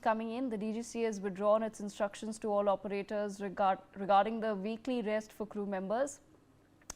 coming in. The DGCA has withdrawn its instructions to all operators regarding the weekly rest for crew members.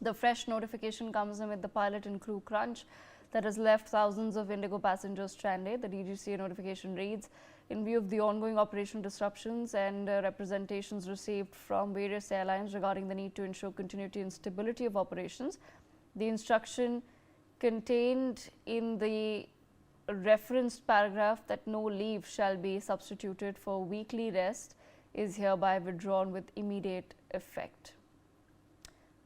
The fresh notification comes amid the pilot and crew crunch that has left thousands of Indigo passengers stranded. The DGCA notification reads, in view of the ongoing operational disruptions and representations received from various airlines regarding the need to ensure continuity and stability of operations, the instruction contained in the referenced paragraph that no leave shall be substituted for weekly rest is hereby withdrawn with immediate effect.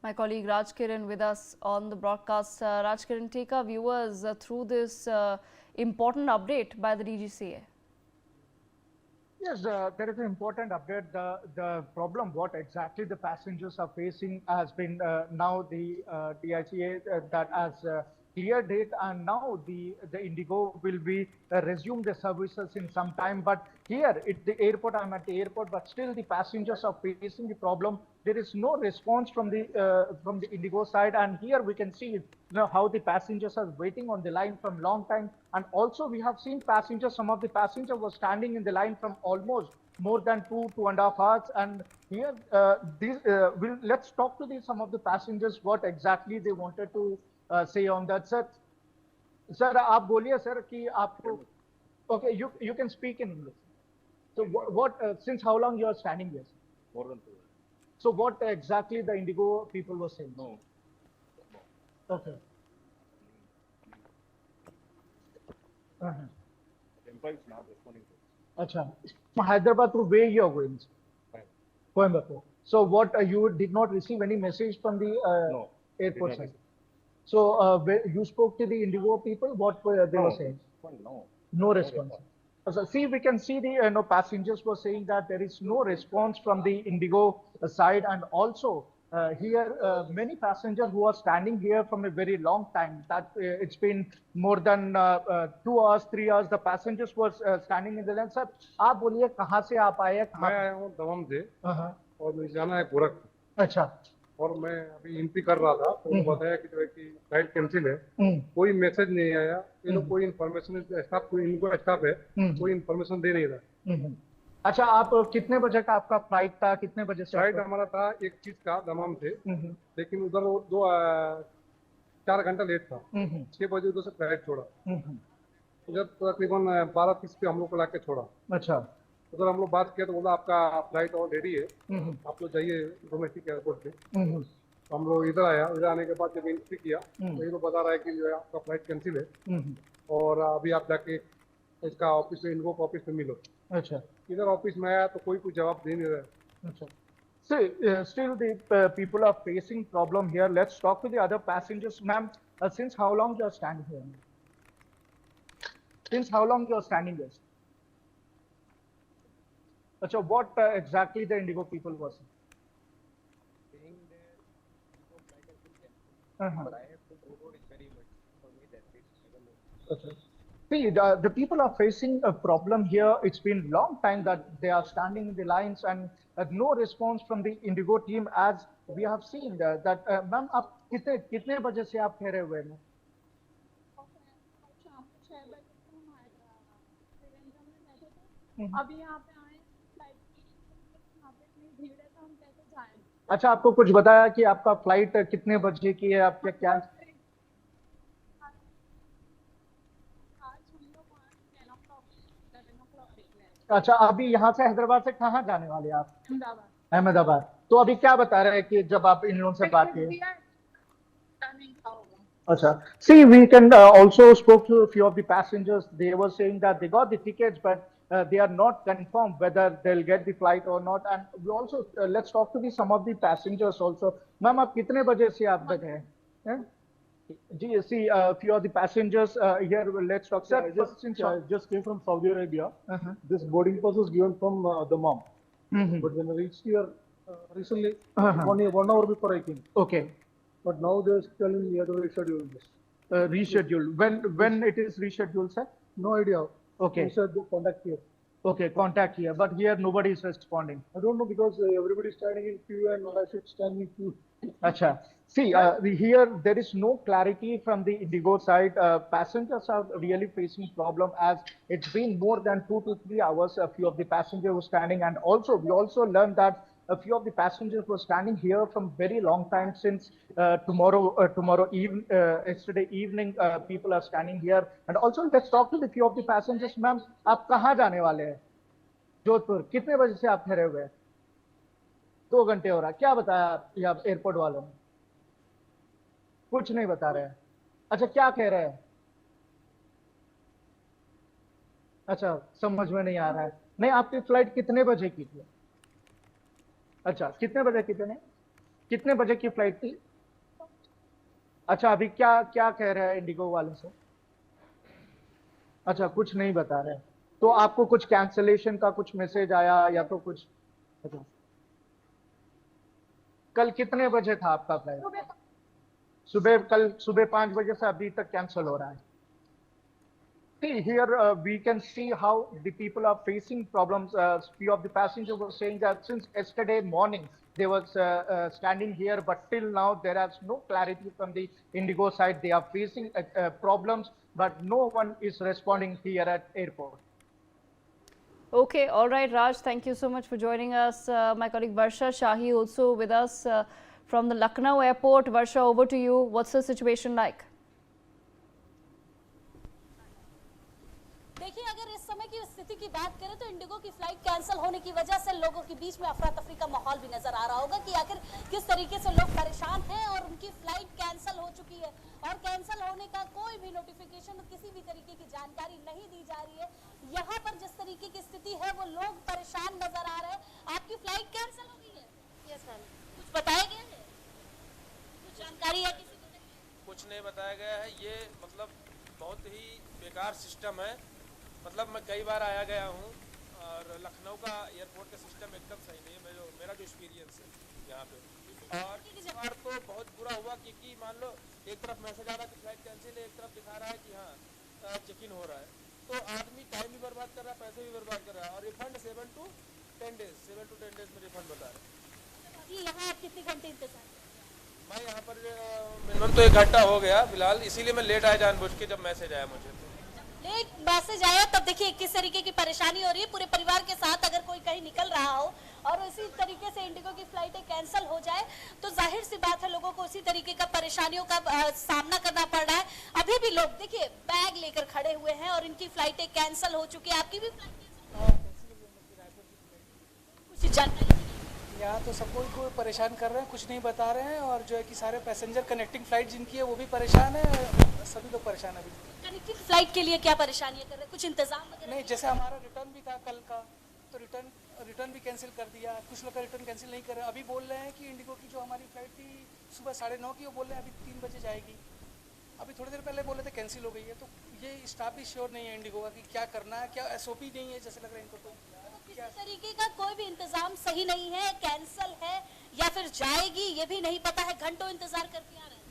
My colleague Raj Kiran with us on the broadcast. Raj Kiran, take our viewers through this important update by the DGCA. Yes, there is an important update. The problem, what exactly the passengers are facing, has been now the DICA that has cleared it, and now the Indigo will be resume the services in some time. But here at the airport, I'm at the airport, but still the passengers are facing the problem. There is no response from the Indigo side, and here we can see how the passengers are waiting on the line from long time. And also we have seen passengers, some of the passengers were standing in the line from almost more than 2.5 hours. And here let's talk to some of the passengers what exactly they wanted to say on that. Sir, आप बोलिए sir कि आपको, okay, you can speak in English. So what since how long you are standing here? More than 2 years. So what exactly the Indigo people were saying? No. Okay. Employee is not responding to it. Acha. From Hyderabad to where you are going? Coimbatore. So what you did not receive any message from the No, airport did not side? So you spoke to the Indigo people. What were they were saying? No. No response. So see, we can see the passengers were saying that there is no response from the Indigo side, and also here many passengers who are standing here from a very long time. That it's been more than 2 hours, 3 hours. The passengers were standing in the line. Sir, आप बोलिए कहाँ से आप आए? मैं आया हूँ दमम से और मुझे जाना है गोरखपुर। अच्छा। और मैं अभी एंट्री कर रहा था तो बताया कि जो है कि फ्लाइट कैंसिल है। कोई मैसेज नहीं आया, ये लोग कोई इन्फॉर्मेशन स्टाफ, कोई इनको स्टाफ है, कोई इन्फॉर्मेशन दे नहीं रहा। अच्छा, आप कितने बजे का आपका फ्लाइट था? कितने बजे से? फ्लाइट हमारा था 1:30 का दमम से, लेकिन उधर 4 घंटा लेट था। 6 बजे उधर से फ्लाइट छोड़ा, उधर तकरीबन 12:30 पे हम लोग को ला के छोड़ा। अच्छा। उधर हम लोग बात किया तो बोला आपका फ्लाइट और रेडी है, आप लोग जाइए डोमेस्टिक एयरपोर्ट पे। तो हम लोग इधर आया, इधर आने के बाद जब एंट्री किया तो ये लोग बता रहा है कि जो है आपका फ्लाइट कैंसिल है और अभी आप जाके इसका ऑफिस में, इनको ऑफिस में मिलो। अच्छा। इधर ऑफिस में आया तो कोई कुछ जवाब दे नहीं रहा। अच्छा। So still the people are facing problem here. Let's talk to the other passengers. Ma'am, since how long you are standing here? Since how long you are standing here? So what exactly the Indigo people was saying? But I have to go road is very much for me that I don't know. See, the people are facing a problem here. It's been long time that they are standing in the lines and no response from the Indigo team, as we have seen that ma'am, आप कितने बजे से आप ठहरे हुए हैं? अभी यहाँ पे आए, फ्लाइट यहाँ पे इतनी भीड़ है तो हम कैसे जाएं? अच्छा, आपको कुछ बताया कि आपका फ्लाइट कितने बजे की है? आपका क्या? आज हम लोग 10 o'clock, 11 o'clock निकले। अच्छा, अभी यहाँ से हैदराबाद से कहाँ जाने वाले आप? अहमदाबाद। अहमदाबाद। तो अभी क्या बता रहे हैं कि जब आप इन लोगों से बात किए? अच्छा. See, we can also spoke to a few of the passengers. They were saying that they got the tickets, but they are not confirmed whether they'll get the flight or not. And we also let's talk to some of the passengers also. Ma'am, आप कितने बजे से आप बैठे हैं? जी, see, a few of the passengers here. Let's talk. Sir, I just came from Saudi Arabia. This boarding pass was given from the mom. But when I reached here recently, 1 hour before I came. Okay. But now they're telling me to reschedule this. Reschedule. When it is rescheduled, sir? No idea. Okay. They said they contact here. Okay, contact here. But here nobody is responding. I don't know because everybody is standing in queue and I should stand in queue. Acha. See, here there is no clarity from the Indigo side. Passengers are really facing problem as it's been more than 2 to 3 hours. A few of the passengers were standing, and also we also learned that a few of the passengers were standing here from very long time since yesterday evening. People are standing here, and also let's talk to the few of the passengers. Ma'am, आप कहाँ जाने वाले हैं? जोधपुर. कितने बजे से आप ठहरे हुए हैं? 2 घंटे हो रहा. क्या बताया यहाँ एयरपोर्ट वालों ने? कुछ नहीं बता रहे हैं. अच्छा, क्या कह रहे हैं? अच्छा, समझ में नहीं आ रहा है. नहीं, आपकी फ्लाइट कितने बजे की थी? अच्छा, कितने बजे की थी? कितने बजे की फ्लाइट थी? अच्छा, अभी क्या क्या कह रहे हैं इंडिगो वाले से? अच्छा, कुछ नहीं बता रहे. तो आपको कुछ कैंसलेशन का कुछ मैसेज आया या तो कुछ? अच्छा, कल कितने बजे था आपका फ्लाइट? कल सुबह 5 बजे से अभी तक कैंसिल हो रहा है. See, here we can see how the people are facing problems. Few of the passengers were saying that since yesterday morning they were standing here, but till now there is no clarity from the Indigo side. They are facing problems, but no one is responding here at airport. Okay, all right, Raj, thank you so much for joining us. My colleague Varsha Shahi also with us from the Lucknow airport. Varsha, over to you. What's the situation like? देखिए, अगर इस समय की स्थिति की बात करें तो इंडिगो की फ्लाइट कैंसिल होने की वजह से लोगों के बीच में अफरा तफरी का माहौल भी नजर आ रहा होगा कि आखिर किस तरीके से लोग परेशान हैं और उनकी फ्लाइट कैंसिल हो चुकी है और कैंसिल होने का कोई भी नोटिफिकेशन, किसी भी तरीके की जानकारी नहीं दी जा रही है. यहाँ पर जिस तरीके की स्थिति है वो लोग परेशान नजर आ रहे हैं. आपकी फ्लाइट कैंसिल हो गई है? Yes ma'am. कुछ बताया गया है? कुछ जानकारी है किसी को? कुछ नहीं बताया गया है. ये मतलब बहुत ही बेकार सिस्टम है. मतलब मैं कई बार आया गया हूँ और लखनऊ का एयरपोर्ट का सिस्टम एकदम सही नहीं है. मेरा जो एक्सपीरियंस है यहाँ पे, और इस बार तो बहुत बुरा हुआ क्योंकि मान लो एक तरफ मैसेज आ रहा है कि फ्लाइट कैंसिल है, एक तरफ दिखा रहा है कि हाँ चेक इन हो रहा है. तो आदमी टाइम भी बर्बाद कर रहा है, पैसे भी बर्बाद कर रहा है. और रिफंड 7 to 10 डेज में रिफंड बता रहे हैं. यहाँ कितने घंटे इंतजार? मैं यहाँ पर मिनिमम तो 1 घंटा हो गया फिलहाल, इसीलिए मैं लेट आया जानबूझ के. जब मैसेज आया मुझे एक मैसेज आया तब देखिए किस तरीके की परेशानी हो रही है. पूरे परिवार के साथ अगर कोई कहीं निकल रहा हो और इसी तरीके से इंडिगो की फ्लाइटें कैंसिल हो जाए तो जाहिर सी बात है लोगों को उसी तरीके का परेशानियों का सामना करना पड़ रहा है. अभी भी लोग देखिए बैग लेकर खड़े हुए हैं और इनकी फ्लाइटें कैंसिल हो चुकी है. आपकी भी फ्लाइट कुछ जानकारी? यहाँ तो सबको को परेशान कर रहे हैं, कुछ नहीं बता रहे हैं. और जो है कि सारे पैसेंजर कनेक्टिंग फ्लाइट जिनकी है वो भी परेशान है. सभी लोग परेशान है. अभी कनेक्टिंग फ्लाइट के लिए क्या परेशानियां कर रहे हैं? कुछ इंतजाम वगैरह नहीं, जैसे हमारा रिटर्न भी था कल का, तो रिटर्न भी कैंसिल कर दिया. कुछ लोग का रिटर्न कैंसिल नहीं कर रहे. अभी बोल रहे हैं कि इंडिगो की जो हमारी फ्लाइट थी सुबह 9:30 की, वो बोल रहे हैं अभी 3 बजे जाएगी. अभी थोड़ी देर पहले बोले थे कैंसिल हो गई है. तो ये स्टाफ भी श्योर नहीं है इंडिगो का कि क्या करना है, क्या SOP नहीं है जैसे लग रहा है इनको. तो किसी तरीके का कोई भी इंतजाम सही नहीं है. कैंसिल है या फिर जाएगी ये भी नहीं पता है. घंटों इंतजार करके आ रहे हैं.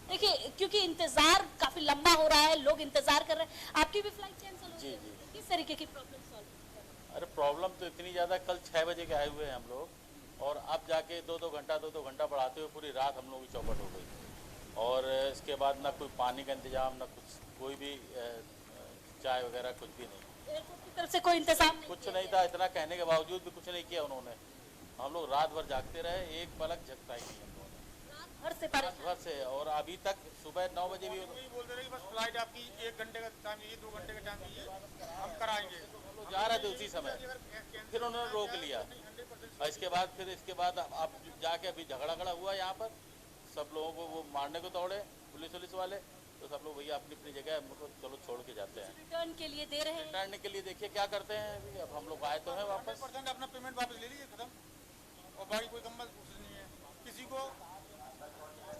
देखिए क्योंकि इंतजार काफी लंबा हो रहा है, लोग इंतजार कर रहे हैं. आपकी भी फ्लाइट कैंसिल हो गई है. किस तरीके की प्रॉब्लम सॉल्व? अरे प्रॉब्लम तो इतनी ज़्यादा, कल 6 बजे के आए हुए हैं हम लोग और अब जाके 2-2 घंटा बढ़ाते हुए पूरी रात हम लोगों की चौपट हो गई. और इसके बाद ना कोई पानी का इंतजाम, ना कुछ कोई भी चाय वगैरह कुछ भी नहीं. एयरपोर्ट की तरफ से कोई इंतजाम कुछ नहीं था. इतना कहने के बावजूद भी कुछ नहीं किया उन्होंने. हम लोग रात भर जागते रहे, एक पलक झपका ही नहीं हम लोगों ने. रात भर से. और अभी तक सुबह 9 बजे भी बोलते रहे कि बस फ्लाइट आपकी 1 घंटे का टाइम दीजिए, 2 घंटे का टाइम दीजिए, हम कराएंगे. हम लोग जा रहे थे उसी समय, फिर उन्होंने रोक लिया. और इसके बाद अब जाके अभी झगड़ा हुआ यहाँ पर. सब लोगों को वो मारने को दौड़े पुलिस वाले. तो सब लोग भैया अपनी जगह हमको चलो छोड़ के जाते हैं. रिटर्न के लिए दे रहे हैं. रिटर्न के लिए देखिए क्या करते हैं. अभी अब हम लोग आए तो हैं वापस. अपना पेमेंट वापस ले लीजिए, खत्म. और बाकी कोई कम्बल नहीं है किसी को.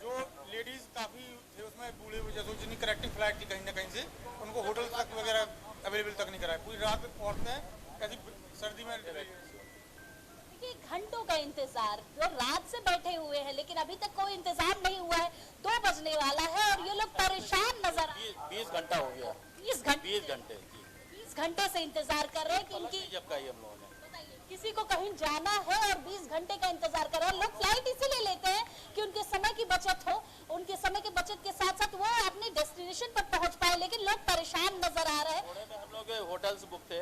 जो लेडीज काफ़ी थे उसमें बूढ़े जैसे जिनकी कनेक्टिंग फ्लाइट थी कहीं ना कहीं से, उनको होटल तक वगैरह अवेलेबल तक नहीं कराए. पूरी रात औरतें ऐसी सर्दी में देखिए घंटों का इंतजार, जो रात से बैठे हुए हैं लेकिन अभी तक कोई इंतजाम नहीं हुआ है. 2 बजने वाला है और ये लोग परेशान नजर आ रहे हैं. 20 घंटा हो गया. 20 घंटे 20 घंटे से इंतजार कर रहे हैं कि इनकी जब का ही हम लोगों ने. किसी को कहीं जाना है और 20 घंटे का इंतजार कर रहे हैं। लोग फ्लाइट इसीलिए लेते हैं कि उनके समय की बचत हो, उनके समय की बचत के साथ साथ वो अपने डेस्टिनेशन पर पहुंच पाए, लेकिन लोग परेशान नजर आ रहे हैं। पुणे में हम लोग के होटल्स बुक थे,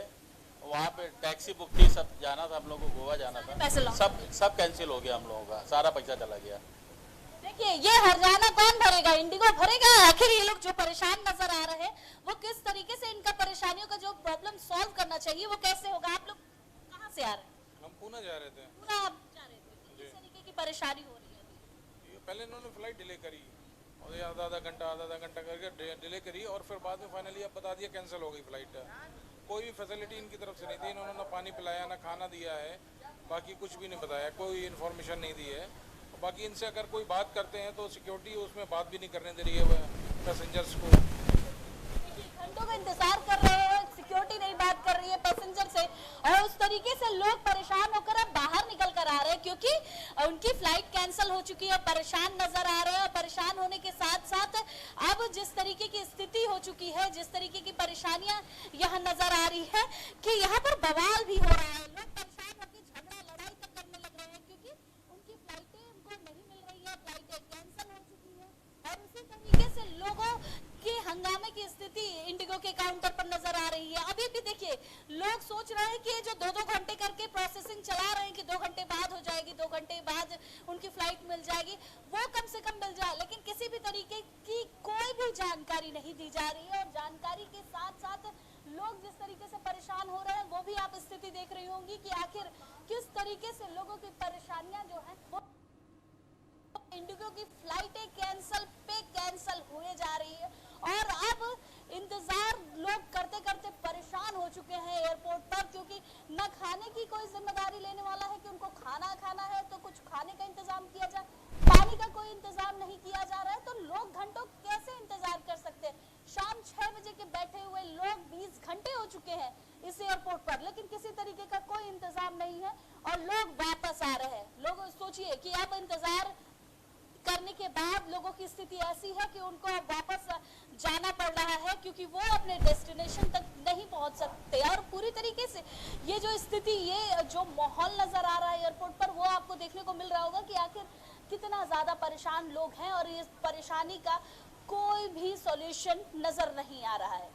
वहाँ पे टैक्सी बुक थी, सब जाना था हम लोग को, गोवा जाना था, पैसे लॉस। सब कैंसिल हो गया हम लोगों का, सारा पैसा चला गया। देखिए ये हर्जाना कौन भरेगा? इंडिगो भरेगा? आखिर ये लोग जो परेशान नजर आ रहे हैं वो किस तरीके से इनका परेशानियों का जो प्रॉब्लम सॉल्व करना चाहिए वो कैसे होगा? आप लोग कहाँ से आ रहे हैं? हम पुणे जा रहे थे। पूरा आप जा रहे थे, किस तरीके की परेशानी हो रही है अभी? ये पहले इन्होंने फ्लाइट डिले करी और ये आधा आधा घंटा करके डिले करी और फिर बाद में फाइनली अब बता दिया कैंसिल हो गई फ्लाइट। कोई भी फैसिलिटी इनकी तरफ से नहीं थी, इन्होंने ना पानी पिलाया ना खाना दिया है, बाकी कुछ भी नहीं बताया, कोई इन्फॉर्मेशन नहीं दी है। बाकी इनसे अगर कोई बात करते हैं तो सिक्योरिटी उसमें बात भी नहीं करने दे रही है पैसेंजर्स को। घंटों का इंतजार कर रहे हैं, सिक्योरिटी नहीं बात कर रही है पैसेंजर से, और उस तरीके से लोग परेशान होकर अब बाहर निकल कर आ रहे हैं क्योंकि उनकी फ्लाइट कैंसिल हो चुकी है, परेशान नजर आ रहे हैं। और परेशान होने के साथ साथ अब जिस तरीके की स्थिति हो चुकी है, जिस तरीके की परेशानियां यहाँ नजर आ रही है कि यहाँ पर बवाल भी हो रहा है, लोग परेशान होकर झगड़ा लड़ाई तक करने लग रहे हैं क्योंकि उनकी फ्लाइटें उनको नहीं मिल रही है, फ्लाइटें कैंसिल हो चुकी है। और उसी तरीके से लोगों के हंगामे की स्थिति इंडिगो के काउंटर पर नजर आ रही है। अभी भी देखिए लोग सोच रहे हैं कि ये जो 2-2 घंटे करके प्रोसेसिंग चला रहे हैं कि 2 घंटे बाद हो जाएगी, 2 घंटे बाद उनकी फ्लाइट मिल जाएगी, वो कम से कम मिल जाए, लेकिन किसी भी तरीके की कोई भी जानकारी नहीं दी जा रही है। और जानकारी के साथ साथ लोग जिस तरीके से परेशान हो रहे हैं वो भी आप स्थिति देख रही होंगी कि आखिर किस तरीके से लोगों की परेशानियां जो है वो इंडिगो की फ्लाइटें कैंसल पे कैंसल हुए जा रही है। और अब इंतजार लोग करते करते परेशान हो चुके हैं एयरपोर्ट पर, क्योंकि न खाने की कोई जिम्मेदारी लेने वाला है कि उनको खाना खाना है तो कुछ खाने का इंतजाम किया जाए, पानी का कोई इंतजाम नहीं किया जा रहा है, तो लोग घंटों कैसे इंतजार कर सकते हैं? शाम 6 बजे के बैठे हुए लोग 20 घंटे हो चुके हैं इस एयरपोर्ट पर, लेकिन किसी तरीके का कोई इंतजाम नहीं है और लोग वापस आ रहे हैं। लोग सोचिए कि अब इंतजार करने के बाद लोगों की स्थिति ऐसी है कि उनको अब वापस जाना पड़ रहा है क्योंकि वो अपने डेस्टिनेशन तक नहीं पहुंच सकते। और पूरी तरीके से ये जो स्थिति, ये जो माहौल नजर आ रहा है एयरपोर्ट पर, वो आपको देखने को मिल रहा होगा कि आखिर कितना ज्यादा परेशान लोग हैं और इस परेशानी का कोई भी सॉल्यूशन नजर नहीं आ रहा है।